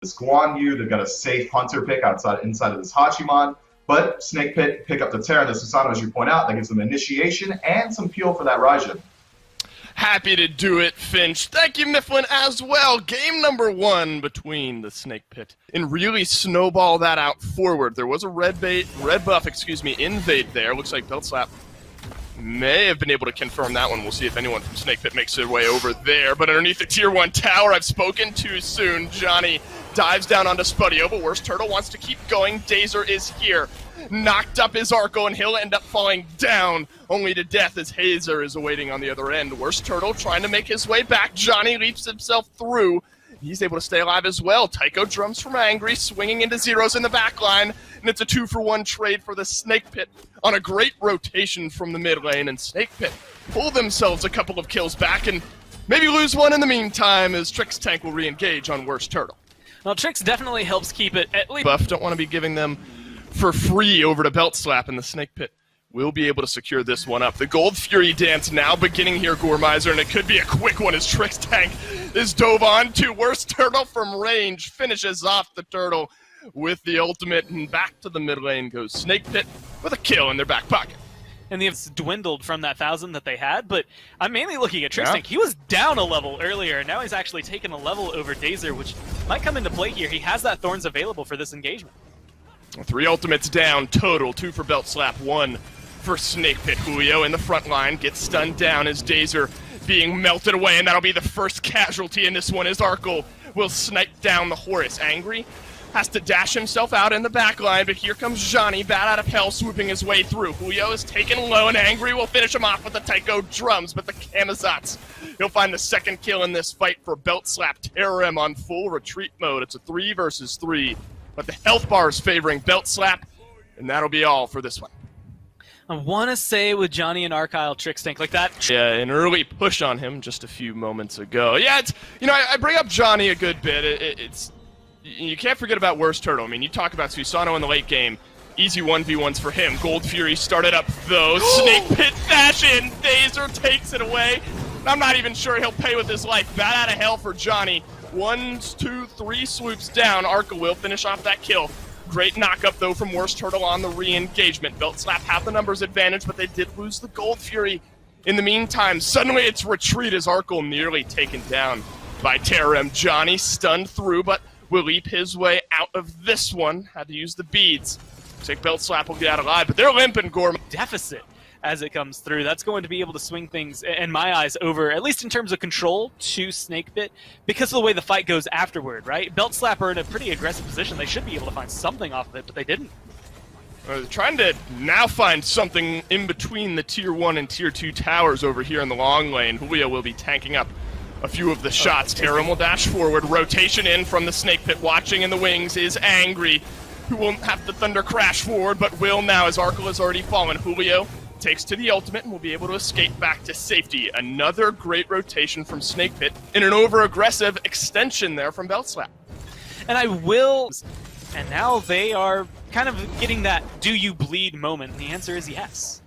this Guan Yu. They've got a safe Hunter pick inside of this Hachiman. But Snake Pit pick up the Terra and the Susano, as you point out. That gives them initiation and some peel for that Raijin. Happy to do it, Finch. Thank you, Mifflin, as well. Game number 1 between the Snake Pit. And really snowball that out forward. There was a red buff, invade there. Looks like Belt Slap may have been able to confirm that one. We'll see if anyone from Snake Pit makes their way over there. But underneath the Tier 1 tower, I've spoken too soon. Johnny dives down onto Spudio, but Worst Turtle wants to keep going. Dazer is here. Knocked up his Arco, and he'll end up falling down, only to death as Hazer is awaiting on the other end. Worst Turtle trying to make his way back. Johnny leaps himself through. He's able to stay alive as well. Tycho drums from Angry, swinging into zeros in the back line, and it's a 2-for-1 trade for the Snake Pit on a great rotation from the mid lane, and Snake Pit pull themselves a couple of kills back and maybe lose one in the meantime as Trix Tank will re-engage on Worst Turtle. Well, Trix definitely helps keep it at least. Buff don't want to be giving them for free over to Belt Slap, and the Snake Pit will be able to secure this one up. The Gold Fury dance now beginning here, Gormizer, and it could be a quick one as Trix Tank is dove on to Worst Turtle from range, finishes off the Turtle with the ultimate, and back to the mid lane goes Snake Pit with a kill in their back pocket. And they've dwindled from that 1,000 that they had, but I'm mainly looking at Trix Tank. He was down a level earlier, and now he's actually taken a level over Dazer, which might come into play here. He has that Thorns available for this engagement. 3 ultimates down total, 2 for Belt Slap, 1 for Snake Pit. Julio in the front line gets stunned down as Dazer being melted away, and that'll be the first casualty in this one as Arkle will snipe down the Horus. Angry has to dash himself out in the back line, but here comes Johnny, bat out of hell, swooping his way through. Julio is taken low, and Angry will finish him off with the Tycho drums, but the Kamazats, he'll find the second kill in this fight for Belt Slap. Terrem on full retreat mode. It's a 3 versus 3. But the health bar is favoring Belt Slap, and that'll be all for this one. I want to say with Johnny and Argyle Trix Tank like that. Yeah, an early push on him just a few moments ago. Yeah, it's, you know, I bring up Johnny a good bit. It's you can't forget about Worst Turtle. I mean, you talk about Susano in the late game. Easy 1v1s for him. Gold Fury started up, though. Snake Pit dash in. Dazer takes it away. I'm not even sure he'll pay with his life. Bat out of hell for Johnny. 1, 2, 3 swoops down. Arca will finish off that kill. Great knock-up, though, from Worst Turtle on the re-engagement. Belt Slap have the numbers advantage, but they did lose the Gold Fury. In the meantime, suddenly it's retreat as Arkle nearly taken down by Terrem. Johnny stunned through, but will leap his way out of this one. Had to use the beads. Looks like Belt Slap will get out alive, but they're limping, Gorm. Deficit as it comes through. That's going to be able to swing things, in my eyes, over, at least in terms of control, to Snake Pit, because of the way the fight goes afterward, right? Belt Slap are in a pretty aggressive position. They should be able to find something off of it, but they didn't. Trying to now find something in between the Tier 1 and Tier 2 towers over here in the long lane. Julio will be tanking up a few of the shots. Terrem will dash forward. Rotation in from the Snake Pit. Watching in the wings is Angry, who won't have to Thunder Crash forward, but will now as Arkle has already fallen. Julio takes to the ultimate and will be able to escape back to safety. Another great rotation from Snake Pit in an over-aggressive extension there from Belt Slap. And I will... And now they are kind of getting that do you bleed moment, and the answer is yes.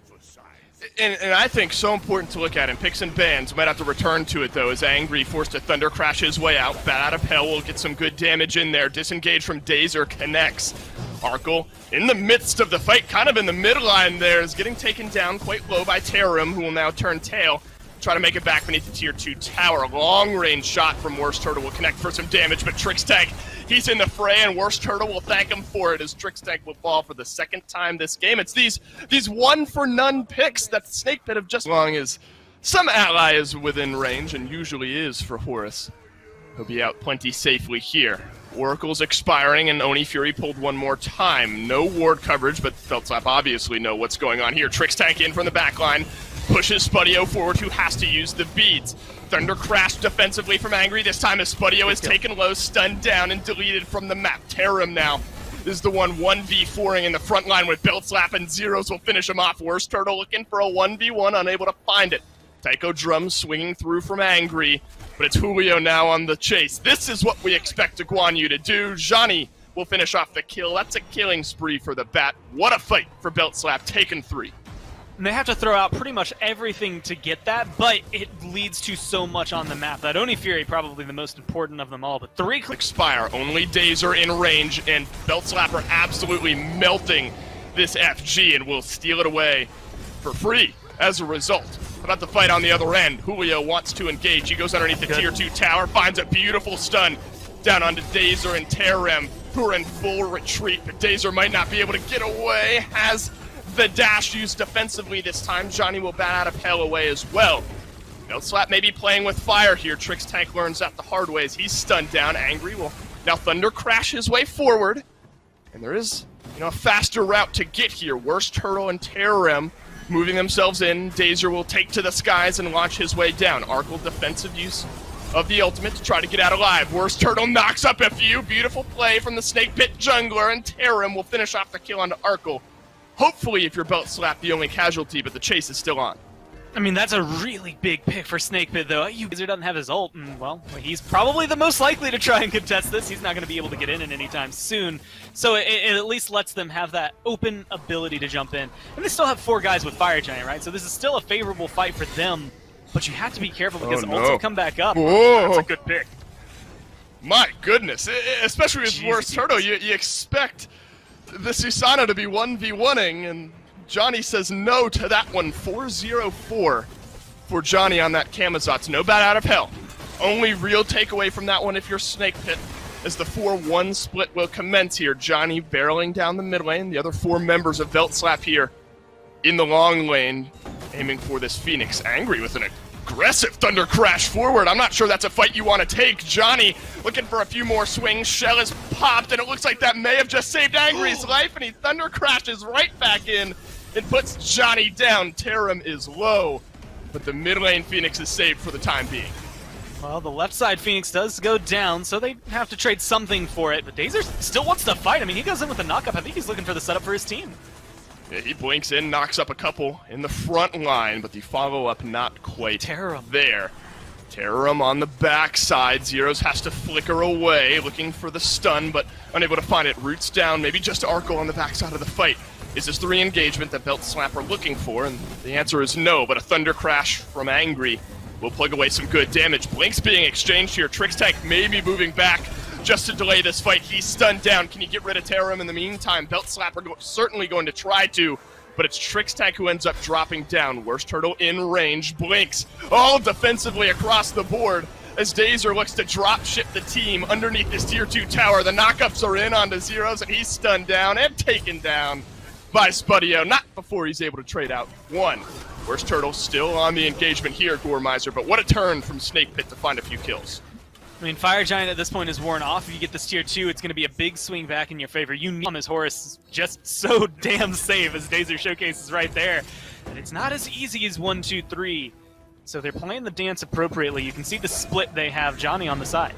And I think so important to look at in picks and bans. Might have to return to it, though, as Angry forced to Thunder Crash his way out. Bat out of hell will get some good damage in there. Disengage from Dazer connects. Arkle in the midst of the fight, kind of in the midline there, is getting taken down quite low by Terrem, who will now turn tail. Try to make it back beneath the Tier 2 tower. Long-range shot from Worst Turtle will connect for some damage, but Trix Tank, he's in the fray, and Worst Turtle will thank him for it as Trix Tank will fall for the second time this game. It's these one-for-none picks that Snake Pit have just... As long as some ally is within range, and usually is for Horus, he'll be out plenty safely here. Oracle's expiring, and Oni Fury pulled one more time. No ward coverage, but Belt Slap obviously know what's going on here. Trix Tank in from the backline. Pushes Spudio forward, who has to use the beads. Thunder Crash defensively from Angry. This time as Spudio is taken low, stunned down, and deleted from the map. Terrem now is the one 1v4ing in the front line with Belt Slap, and Zeros will finish him off. Worst Turtle looking for a 1v1, unable to find it. Tycho Drum swinging through from Angry, but it's Julio now on the chase. This is what we expect Guan Yu to do. Johnny will finish off the kill. That's a killing spree for the Bat. What a fight for Belt Slap, taken 3. And they have to throw out pretty much everything to get that, but it leads to so much on the map. That Oni Fury, probably the most important of them all, but 3 expire. Only Dazer in range, and Belt Slapper absolutely melting this FG and will steal it away for free as a result. About the fight on the other end, Julio wants to engage. He goes underneath the Tier 2 tower, finds a beautiful stun down onto Dazer and Terem, who are in full retreat, but Dazer might not be able to get away. Has the dash used defensively this time. Johnny will bat out of hell away as well. Belt Slap may be playing with fire here. Trix Tank learns that the hard way as he's stunned down. Angry will now Thunder crash his way forward. And there is, a faster route to get here. Worst Turtle and Terem moving themselves in. Dazer will take to the skies and launch his way down. Arkle defensive use of the ultimate to try to get out alive. Worst Turtle knocks up a few. Beautiful play from the Snake Pit jungler, and Terem will finish off the kill onto Arkle. Hopefully, if you're Belt Slap, the only casualty, but the chase is still on. I mean, that's a really big pick for Snake Pit, though. Dazer doesn't have his ult, and, well, he's probably the most likely to try and contest this. He's not going to be able to get in anytime soon. So it at least lets them have that open ability to jump in. And they still have 4 guys with Fire Giant, right? So this is still a favorable fight for them, but you have to be careful because ults will come back up. Whoa. That's a good pick. My goodness, especially with Worst Turtle, you expect the Susanna to be 1v1ing, and Johnny says no to that one. 4-0-4 for Johnny on that Camazotz. No bat out of hell. Only real takeaway from that one if you're Snake Pit, as the 4-1 split will commence here. Johnny barreling down the mid lane. The other 4 members of Belt Slap here in the long lane, aiming for this Phoenix. Angry with an aggressive Thunder Crash forward. I'm not sure that's a fight you want to take. Johnny looking for a few more swings. Shell is popped, and it looks like that may have just saved Angry's life, and he Thunder Crashes right back in and puts Johnny down. Terem is low, but the mid lane Phoenix is saved for the time being. Well, the left side Phoenix does go down, so they have to trade something for it, but Dazer still wants to fight. I mean, he goes in with a knockup. I think he's looking for the setup for his team. Yeah, he blinks in, knocks up a couple in the front line, but the follow-up not quite there. Terem on the backside. Zeros has to flicker away, looking for the stun, but unable to find it. Roots down, maybe just Arkle on the backside of the fight. Is this the re-engagement that Belt Slap are looking for? And the answer is no, but a Thunder Crash from Angry will plug away some good damage. Blinks being exchanged here. Trix Tank may be moving back just to delay this fight. He's stunned down. Can you get rid of Terem in the meantime? Belt Slap are certainly going to try to, but it's Trix Tank who ends up dropping down. Worst Turtle in range. Blinks all defensively across the board as Dazer looks to drop ship the team underneath this Tier 2 tower. The knockups are in onto Zeros, and he's stunned down and taken down by Spudio. Not before he's able to trade out 1. Worst Turtle still on the engagement here, Goremizer, but what a turn from Snake Pit to find a few kills. I mean, Fire Giant at this point is worn off. If you get this Tier 2, it's going to be a big swing back in your favor. You need his Horus is just so damn safe, as Dazer showcases right there. And it's not as easy as 1, 2, 3. So they're playing the dance appropriately. You can see the split they have. Johnny on the side.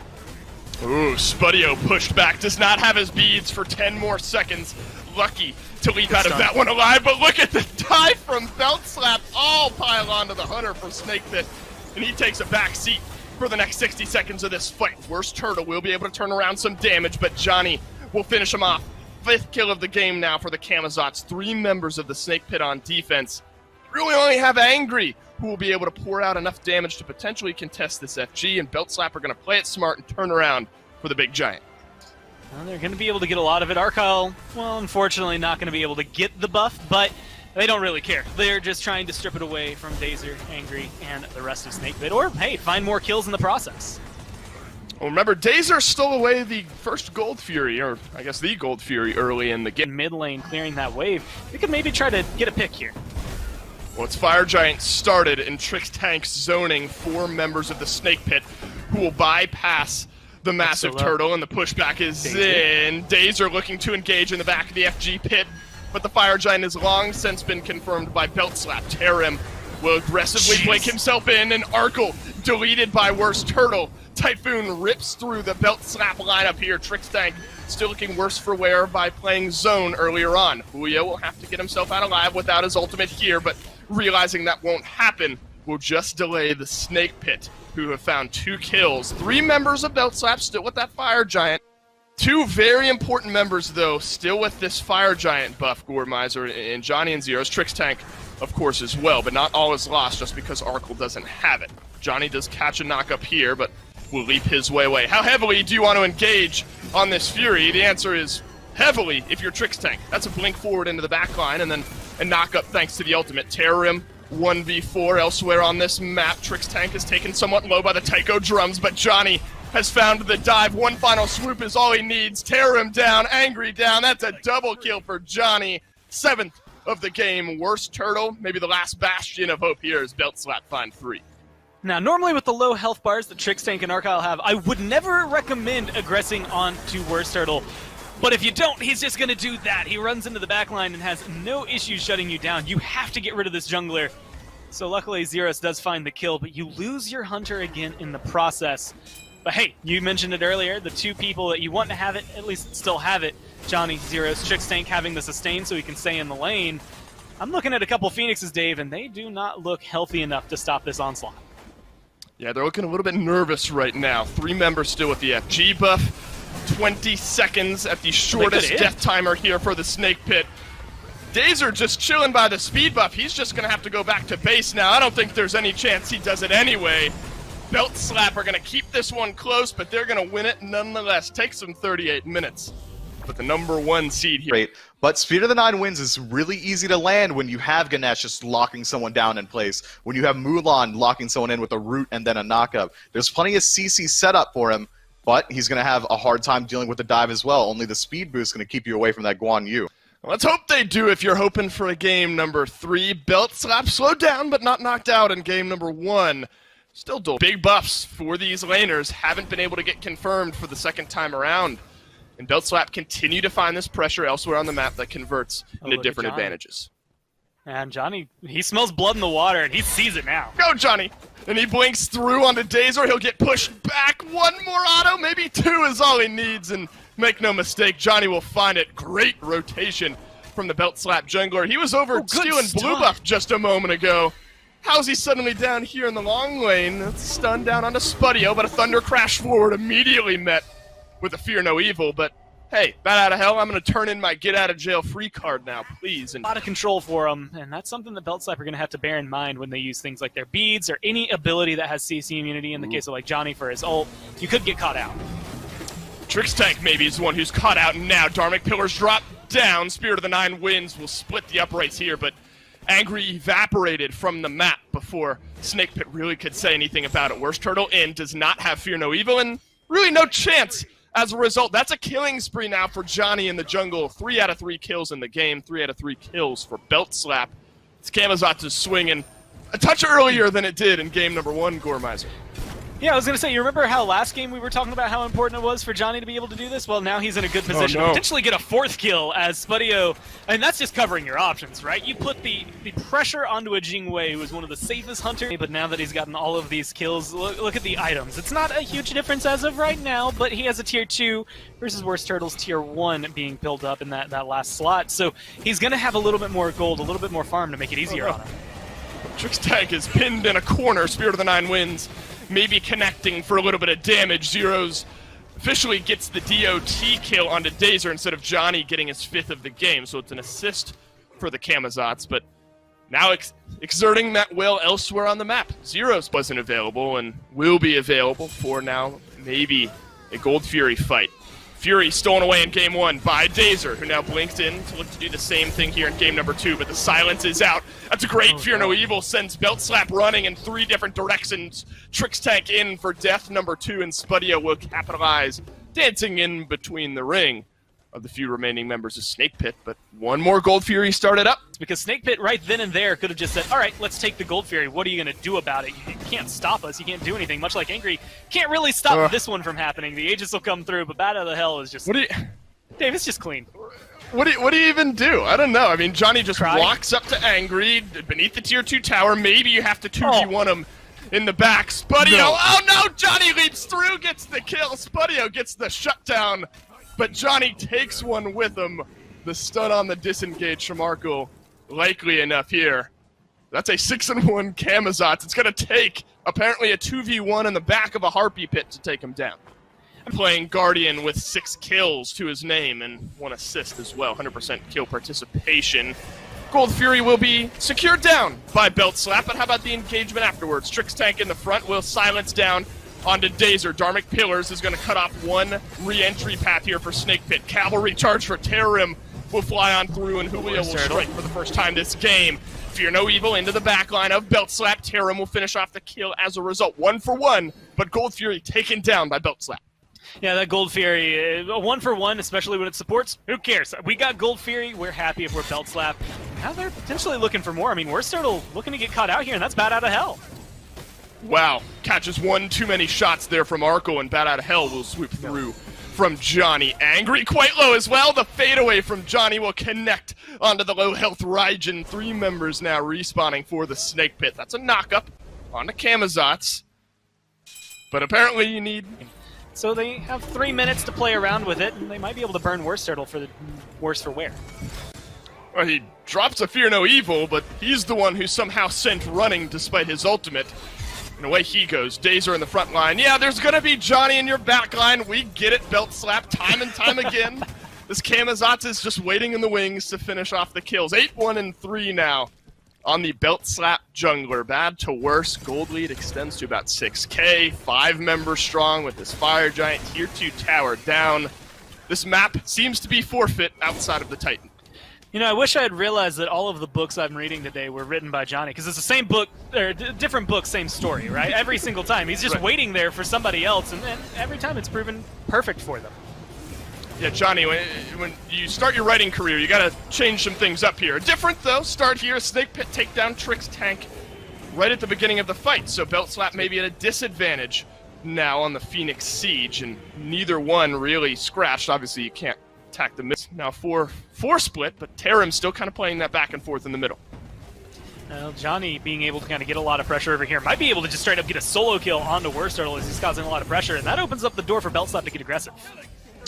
Ooh, Spudio pushed back. Does not have his beads for 10 more seconds. Lucky to leap out of that one alive, but look at the dive from Belt Slap. All pile onto the Hunter for Snake Pit, and he takes a back seat for the next 60 seconds of this fight. Worst Turtle will be able to turn around some damage, but Johnny will finish him off. 5th kill of the game now for the Camazotz. 3 members of the Snake Pit on defense. Really only have Angry, who will be able to pour out enough damage to potentially contest this FG, and Belt Slap are going to play it smart and turn around for the big giant. Well, they're going to be able to get a lot of it. Arcyle, well, unfortunately not going to be able to get the buff, but they don't really care. They're just trying to strip it away from Dazer, Angry, and the rest of Snake Pit, or, hey, find more kills in the process. Well, remember, Dazer stole away the first Gold Fury, or I guess the Gold Fury early in the game. Mid lane clearing that wave. We could maybe try to get a pick here. Well, it's Fire Giant started, and Trix Tank's zoning 4 members of the Snake Pit who will bypass the massive turtle, and the pushback is in. Dazer looking to engage in the back of the FG pit, but the Fire Giant has long since been confirmed by Belt Slap. Terem will aggressively blink himself in, and Arkle deleted by Worst Turtle. Typhoon rips through the Belt Slap lineup here. Trix Tank still looking worse for wear by playing zone earlier on. Julio will have to get himself out alive without his ultimate here, but realizing that won't happen, will just delay the Snake Pit, who have found 2 kills. 3 members of Belt Slap still with that Fire Giant. 2 very important members, though, still with this Fire Giant buff, Goremizer and Johnny and Zeros. Trix Tank of course, as well. But not all is lost just because Arkle doesn't have it. Johnny does catch a knock up here, but will leap his way away. How heavily do you want to engage on this Fury? The answer is heavily if you're Trix Tank. That's a blink forward into the back line, and then a knock up thanks to the ultimate. Terror Rim 1v4 elsewhere on this map. Trix Tank is taken somewhat low by the Taiko drums, but Johnny has found the dive. One final swoop is all he needs. Terror Rim down, Angry down. That's a double kill for Johnny. 7th of the game. Worst Turtle, maybe the last bastion of hope here, is Belt Slap find 3. Now, normally with the low health bars that Trix Tank and Arkyle have, I would never recommend aggressing onto Worst Turtle. But if you don't, he's just going to do that. He runs into the back line and has no issues shutting you down. You have to get rid of this jungler. So luckily, Zeros does find the kill, but you lose your Hunter again in the process. But hey, you mentioned it earlier, the two people that you want to have it, at least still have it. Johnny, Zeros, Trix Tank having the sustain so he can stay in the lane. I'm looking at a couple Phoenixes, Dave, and they do not look healthy enough to stop this onslaught. Yeah, they're looking a little bit denervous right now. 3 members still with the FG buff. 20 seconds at the shortest death timer here for the Snake Pit. Dazer just chilling by the speed buff. He's just going to have to go back to base now. I don't think there's any chance he does it anyway. Belt Slap are going to keep this one close, but they're going to win it nonetheless. Takes them 38 minutes. But the #1 seed here. Great. But Speed of the 9 Winds is really easy to land when you have Ganesh just locking someone down in place. When you have Mulan locking someone in with a root and then a knockup. There's plenty of CC set up for him. But he's going to have a hard time dealing with the dive as well. Only the speed boost is going to keep you away from that Guan Yu. Let's hope they do if you're hoping for a game #3. Belt Slap slowed down but not knocked out in game #1. Still big buffs for these laners. Haven't been able to get confirmed for the second time around. And Belt Slap continue to find this pressure elsewhere on the map that converts into different advantages. And Johnny, he smells blood in the water, and he sees it now. Go, Johnny! And he blinks through onto Dazer. He'll get pushed back. 1 more auto, maybe 2 is all he needs. And make no mistake, Johnny will find it. Great rotation from the Belt Slap jungler. He was over stealing blue buff just a moment ago. How's he suddenly down here in the long lane? That's stunned down onto Spudio, but a Thunder Crash forward immediately met with a Fear No Evil. But hey, bat out of hell, I'm going to turn in my get-out-of-jail-free card now, please. And a lot of control for them, and that's something that Belt Slap are going to have to bear in mind when they use things like their beads or any ability that has CC immunity. In the case of like Johnny for his ult, you could get caught out. Trix Tank maybe is the one who's caught out now. Dharmic Pillars drop down. Spirit of the 9 Winds will split the uprights here, but Angry evaporated from the map before Snake Pit really could say anything about it. Worst Turtle in does not have Fear No Evil, and really no chance. As a result, that's a killing spree now for Johnny in the jungle. 3 out of 3 kills in the game. 3 out of 3 kills for Belt Slap. It's Camazot's swinging a touch earlier than it did in game #1, Gormizer. Yeah, I was going to say, you remember how last game we were talking about how important it was for Johnny to be able to do this? Well, now he's in a good position to potentially get a 4th kill as Spudio, and that's just covering your options, right? You put the pressure onto a Jingwei, who is one of the safest hunters, but now that he's gotten all of these kills, look at the items. It's not a huge difference as of right now, but he has a tier 2 versus Worst Turtle's tier 1 being built up in that last slot, so he's going to have a little bit more gold, a little bit more farm to make it easier on him. Trix Tank is pinned in a corner. Spirit of the 9 Winds. Maybe connecting for a little bit of damage. Zeros officially gets the DOT kill onto Dazer instead of Johnny getting his 5th of the game. So it's an assist for the Camazots, but now exerting that will elsewhere on the map. Zeros wasn't available and will be available for now maybe a Gold Fury fight. Fury stolen away in game 1 by Dazer, who now blinks in to look to do the same thing here in game #2, but the silence is out. That's a great Fear No Evil, sends Belt Slap running in 3 different directions. Trix Tank in for death #2, and Spudio will capitalize, dancing in between the ring of the few remaining members of Snake Pit, but 1 more Gold Fury started up. Because Snake Pit right then and there could have just said, all right, let's take the Gold Fury. What are you going to do about it? You can't stop us. You can't do anything. Much like Angry, can't really stop this one from happening. The Aegis will come through, but Bat Out of the Hell is just... Dave, it's just clean. What do you even do? I don't know. I mean, Johnny just walks up to Angry beneath the tier 2 tower. Maybe you have to 2v1 him in the back. Spudio, oh no! Johnny leaps through, gets the kill. Spudio gets the shutdown. But Johnny takes one with him. The stun on the disengage from Arkle, likely enough here. That's a 6-1 Camazots. It's going to take, apparently, a 2v1 in the back of a Harpy Pit to take him down. Playing Guardian with 6 kills to his name and 1 assist as well. 100% kill participation. Gold Fury will be secured down by Belt Slap, but how about the engagement afterwards? Trix Tank in the front will silence down onto Dazer. Dharmic Pillars is going to cut off one re-entry path here for Snake Pit. Cavalry charge for Terrim will fly on through, and Julio will strike for the first time this game. Fear No Evil into the backline of Belt Slap. Terrim will finish off the kill as a result. 1 for 1, but Gold Fury taken down by Belt Slap. Yeah, that Gold Fury, 1 for 1, especially when it supports. Who cares? We got Gold Fury. We're happy if we're Belt Slap. Now they're potentially looking for more. I mean, we're still looking to get caught out here, and that's bad out of hell. Wow, catches one too many shots there from Arco, and Bat Out of Hell will swoop through from Johnny. Angry quite low as well. The fadeaway from Johnny will connect onto the low health Raijin. 3 members now respawning for the Snake Pit. That's a knock-up onto Camazotz. But apparently you need... So they have 3 minutes to play around with it, and they might be able to burn Worst Turtle for the worse for wear. Well, he drops a Fear No Evil, but he's the one who's somehow sent running despite his ultimate. And away he goes. Dazer in the front line. Yeah, there's going to be Johnny in your back line. We get it, Belt Slap, time and time again. This Camazotz is just waiting in the wings to finish off the kills. 8-1 and 3 now on the Belt Slap jungler. Bad to worse. Gold lead extends to about 6K. 5 members strong with this Fire Giant Tier 2 tower down. This map seems to be forfeit outside of the Titan. You know, I wish I had realized that all of the books I'm reading today were written by Johnny, because it's the same book, or different book, same story, right? Every single time. He's just waiting there for somebody else, and then every time it's proven perfect for them. Yeah, Johnny, when you start your writing career, you gotta change some things up here. Different, though. Start here. Snake Pit take down Trix Tank right at the beginning of the fight, so Belt Slap may be at a disadvantage now on the Phoenix Siege, and neither one really scratched. Obviously, you can't attack the middle. Now 4 split, but Terrim still kind of playing that back and forth in the middle. Well, Johnny being able to kind of get a lot of pressure over here might be able to just straight up get a solo kill onto Worst Turtle as he's causing a lot of pressure, and that opens up the door for Belt Slap to get aggressive.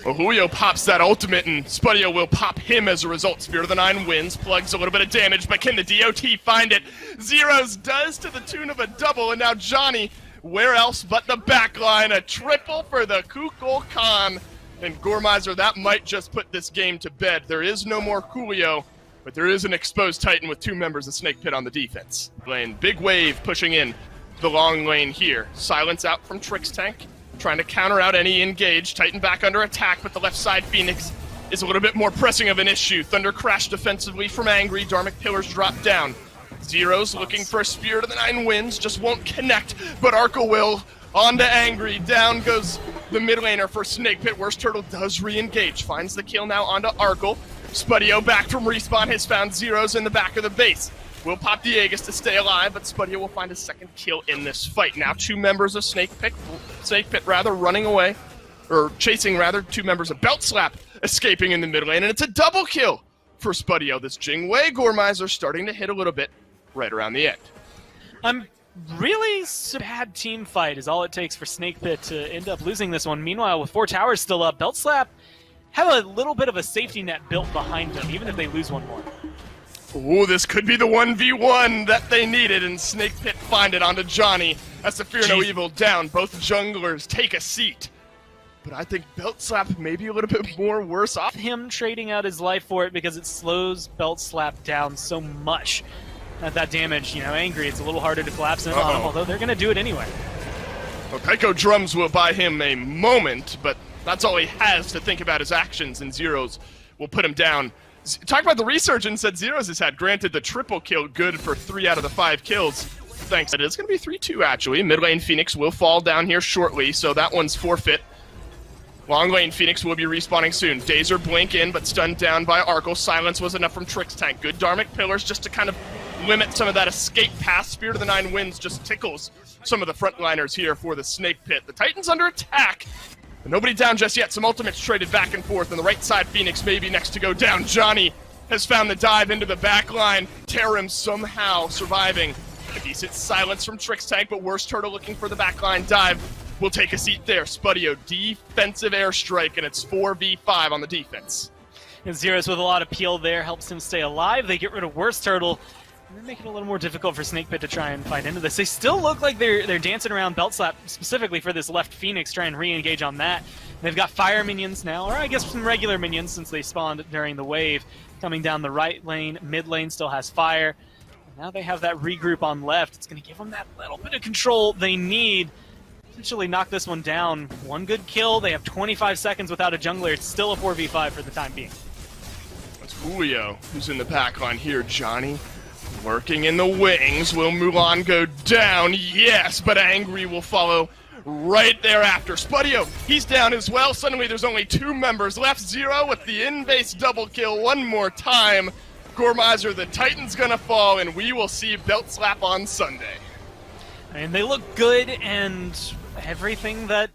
Well, Julio pops that ultimate, and Spudio will pop him as a result. Spirit of the Nine wins, plugs a little bit of damage, but can the DOT find it? Zeros does to the tune of a double, and now Johnny, where else but the backline? A triple for the Kukulkan. And Gormizer, that might just put this game to bed. There is no more Julio, but there is an exposed Titan with 2 members of Snake Pit on the defense. Lane, big wave pushing in the long lane here. Silence out from Trix Tank, trying to counter out any engage. Titan back under attack, but the left side Phoenix is a little bit more pressing of an issue. Thunder Crash defensively from Angry. Dharmic Pillars drop down. Zeros looking for a Spirit of the Nine wins, just won't connect, but Arco will. On to Angry, down goes the mid laner for Snake Pit. Worst Turtle does re-engage, finds the kill now onto Arkle. Spudio back from respawn has found Zeros in the back of the base. Will pop the Aegis to stay alive, but Spudio will find a second kill in this fight. Now 2 members of Snake Pit running away, or chasing rather, 2 members of Belt Slap escaping in the mid lane, and it's a double kill for Spudio. This Jingwei Gormizer starting to hit a little bit right around the end. Really bad team fight is all it takes for Snake Pit to end up losing this one. Meanwhile, with 4 towers still up, Belt Slap have a little bit of a safety net built behind them, even if they lose one more. Ooh, this could be the 1v1 that they needed, and Snake Pit find it onto Johnny. That's the Fear No Evil down. Both junglers take a seat. But I think Belt Slap may be a little bit more worse off. Him trading out his life for it because it slows Belt Slap down so much. At that damage, you know, Angry, it's a little harder to collapse in on him, although they're going to do it anyway. Well, Keiko Drums will buy him a moment, but that's all he has to think about his actions, and Zeros will put him down. Talk about the resurgence that Zeros has had. Granted, the triple kill good for 3 out of the 5 kills. Thanks. It is going to be 3-2, actually. Mid lane Phoenix will fall down here shortly, so that one's forfeit. Long lane Phoenix will be respawning soon. Dazer blink in, but stunned down by Arkle. Silence was enough from Trix Tank. Good Dharmic Pillars just to kind of limit some of that escape path. Spirit of the Nine wins just tickles some of the frontliners here for the Snake Pit. The Titan's under attack, but nobody down just yet. Some ultimates traded back and forth, and the right side Phoenix may be next to go down. Johnny has found the dive into the back line. Terrim somehow surviving. A decent silence from Trix Tank, but Worst Turtle looking for the backline dive. Will take a seat there. Spudio, defensive airstrike, and it's 4v5 on the defense. And Zeros with a lot of peel there helps him stay alive. They get rid of Worst Turtle. They're making it a little more difficult for Snake Pit to try and fight into this. They still look like they're dancing around Belt Slap, specifically for this left Phoenix, try and re-engage on that. They've got fire minions now, or I guess some regular minions since they spawned during the wave. Coming down the right lane, mid lane still has fire. Now they have that regroup on left. It's going to give them that little bit of control they need. Essentially knock this one down. One good kill. They have 25 seconds without a jungler. It's still a 4v5 for the time being. That's Julio who's in the pack on here. Johnny working in the wings. Will Mulan go down? Yes, but Angry will follow right thereafter. Spudio, he's down as well. Suddenly there's only 2 members left. Zero with the in-base double kill one more time. Gormizer, the Titan's gonna fall, and we will see Belt Slap on Sunday. And they look good, and everything that